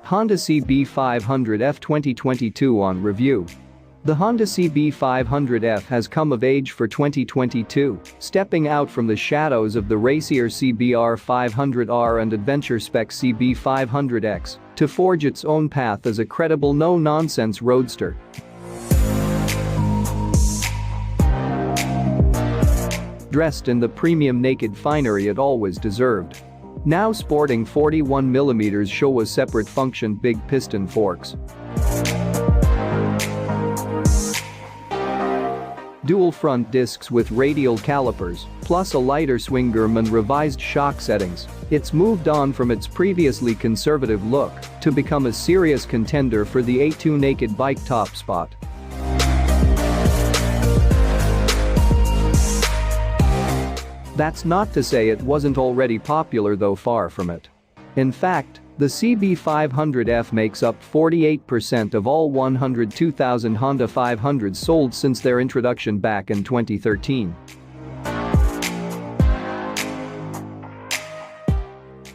Honda CB500F 2022 on review. The Honda CB500F has come of age for 2022, stepping out from the shadows of the racier CBR500R and adventure spec CB500X to forge its own path as a credible no-nonsense roadster. Dressed in the premium naked finery it always deserved. Now sporting 41mm Showa separate function big piston forks. Dual front discs with radial calipers, plus a lighter swing arm and revised shock settings, it's moved on from its previously conservative look to become a serious contender for the A2 naked bike top spot. That's not to say it wasn't already popular though, far from it. In fact, the CB500F makes up 48% of all 102,000 Honda 500s sold since their introduction back in 2013.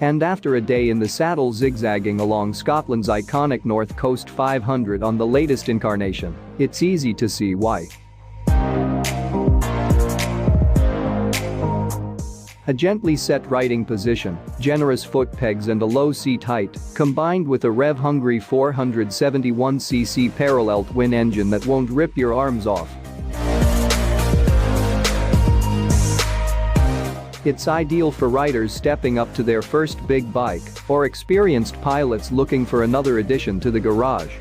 And after a day in the saddle zigzagging along Scotland's iconic North Coast 500 on the latest incarnation, it's easy to see why. A gently set riding position, generous foot pegs and a low seat height, combined with a rev-hungry 471cc parallel twin engine that won't rip your arms off. It's ideal for riders stepping up to their first big bike or experienced pilots looking for another addition to the garage.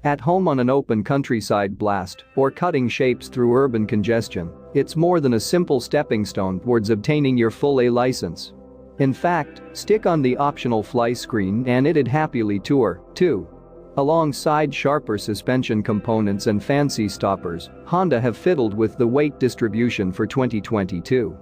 At home on an open countryside blast or cutting shapes through urban congestion, it's more than a simple stepping stone towards obtaining your full A license. In fact, stick on the optional fly screen and it'd happily tour, too. Alongside sharper suspension components and fancy stoppers, Honda have fiddled with the weight distribution for 2022.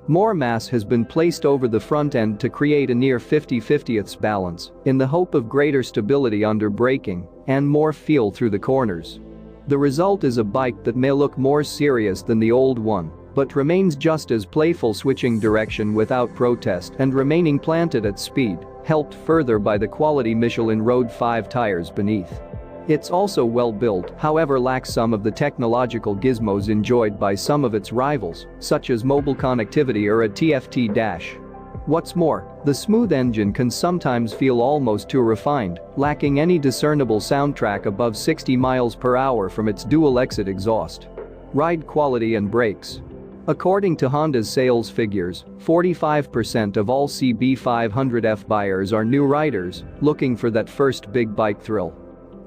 More mass has been placed over the front end to create a near 50/50ths balance in the hope of greater stability under braking and more feel through the corners. The result is a bike that may look more serious than the old one, but remains just as playful, switching direction without protest and remaining planted at speed, helped further by the quality Michelin Road 5 tires beneath. It's also well built, however lacks some of the technological gizmos enjoyed by some of its rivals, such as mobile connectivity or a TFT dash. What's more, the smooth engine can sometimes feel almost too refined, lacking any discernible soundtrack above 60 miles per hour from its dual-exit exhaust. Ride quality and brakes. According to Honda's sales figures, 45% of all CB500F buyers are new riders looking for that first big bike thrill.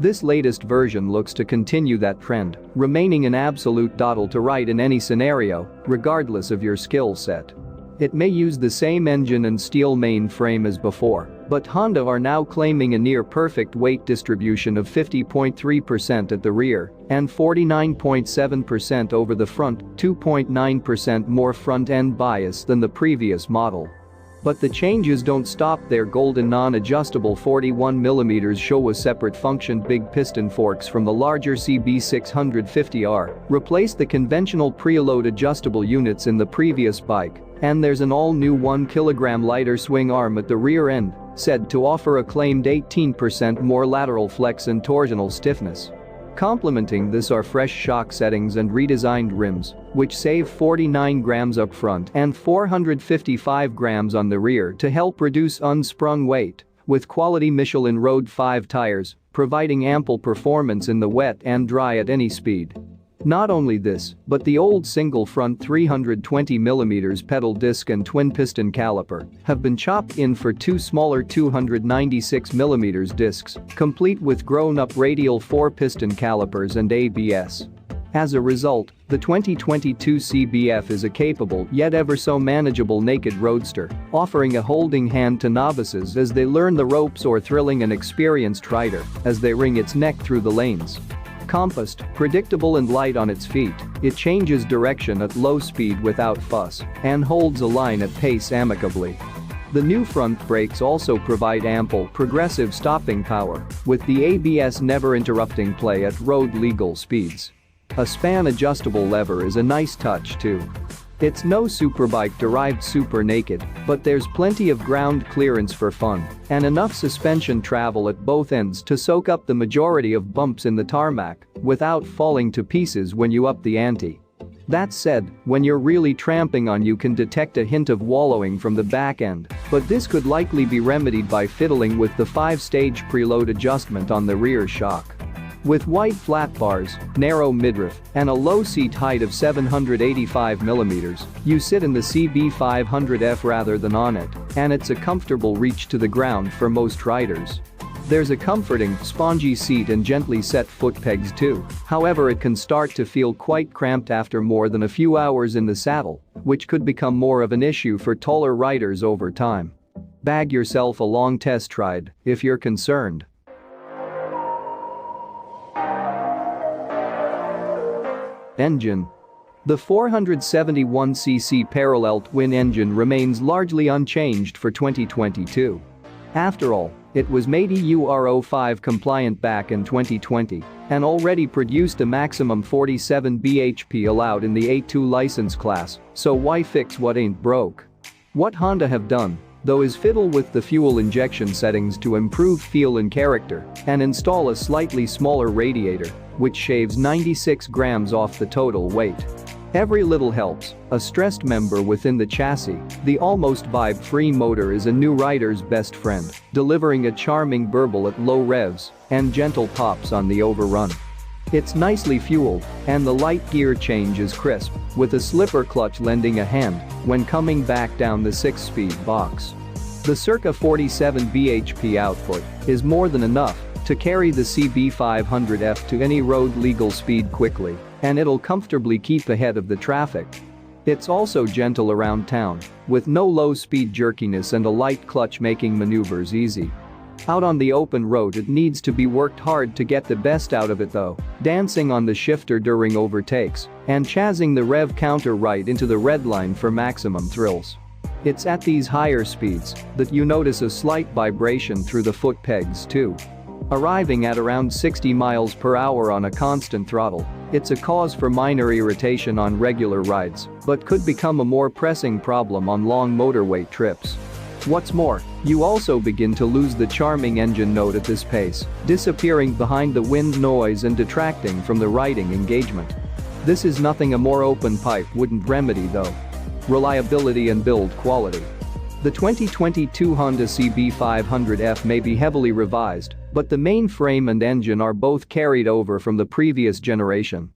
This latest version looks to continue that trend, remaining an absolute doddle to ride in any scenario, regardless of your skill set. It may use the same engine and steel main frame as before, but Honda are now claiming a near-perfect weight distribution of 50.3% at the rear and 49.7% over the front, 2.9% more front-end bias than the previous model. But the changes don't stop there. Golden non-adjustable 41mm Showa separate function big piston forks from the larger CB500F replace the conventional preload adjustable units in the previous bike, and there's an all-new 1 kg lighter swing arm at the rear end, said to offer a claimed 18% more lateral flex and torsional stiffness. Complementing this are fresh shock settings and redesigned rims, which save 49 grams up front and 455 grams on the rear to help reduce unsprung weight, with quality Michelin Road 5 tires, providing ample performance in the wet and dry at any speed. Not only this, but the old single front 320mm pedal disc and twin piston caliper have been chopped in for two smaller 296mm discs, complete with grown-up radial 4-piston calipers and ABS. As a result, the 2022 CBF is a capable yet ever so manageable naked roadster, offering a holding hand to novices as they learn the ropes or thrilling an experienced rider as they wring its neck through the lanes. Compassed, predictable and light on its feet, it changes direction at low speed without fuss and holds a line at pace amicably. The new front brakes also provide ample progressive stopping power, with the ABS never interrupting play at road legal speeds. A span adjustable lever is a nice touch too. It's no superbike-derived super naked, but there's plenty of ground clearance for fun and enough suspension travel at both ends to soak up the majority of bumps in the tarmac without falling to pieces when you up the ante. That said, when you're really tramping on, you can detect a hint of wallowing from the back end, but this could likely be remedied by fiddling with the 5-stage preload adjustment on the rear shock. With wide flat bars, narrow midriff, and a low seat height of 785mm, you sit in the CB500F rather than on it, and it's a comfortable reach to the ground for most riders. There's a comforting, spongy seat and gently set foot pegs too. However, it can start to feel quite cramped after more than a few hours in the saddle, which could become more of an issue for taller riders over time. Bag yourself a long test ride if you're concerned. Engine. The 471cc parallel twin engine remains largely unchanged for 2022. After all, it was made Euro 5 compliant back in 2020 and already produced a maximum 47 bhp allowed in the A2 license class, so why fix what ain't broke? What Honda have done, though, is fiddle with the fuel injection settings to improve feel and character and install a slightly smaller radiator, which shaves 96 grams off the total weight. Every little helps. A stressed member within the chassis, the almost vibe-free motor is a new rider's best friend, delivering a charming burble at low revs and gentle pops on the overrun. It's nicely fueled, and the light gear change is crisp, with a slipper clutch lending a hand when coming back down the 6-speed box. The circa 47 bhp output is more than enough to carry the CB500F to any road legal speed quickly, and it'll comfortably keep ahead of the traffic. It's also gentle around town, with no low-speed jerkiness and a light clutch making maneuvers easy. Out on the open road, it needs to be worked hard to get the best out of it though, dancing on the shifter during overtakes and chazzing the rev counter right into the red line for maximum thrills. It's at these higher speeds that you notice a slight vibration through the foot pegs too. Arriving at around 60 miles per hour on a constant throttle, it's a cause for minor irritation on regular rides, but could become a more pressing problem on long motorway trips. What's more, you also begin to lose the charming engine note at this pace, disappearing behind the wind noise and detracting from the riding engagement. This is nothing a more open pipe wouldn't remedy though. Reliability and build quality. The 2022 Honda CB500F may be heavily revised, but the main frame and engine are both carried over from the previous generation,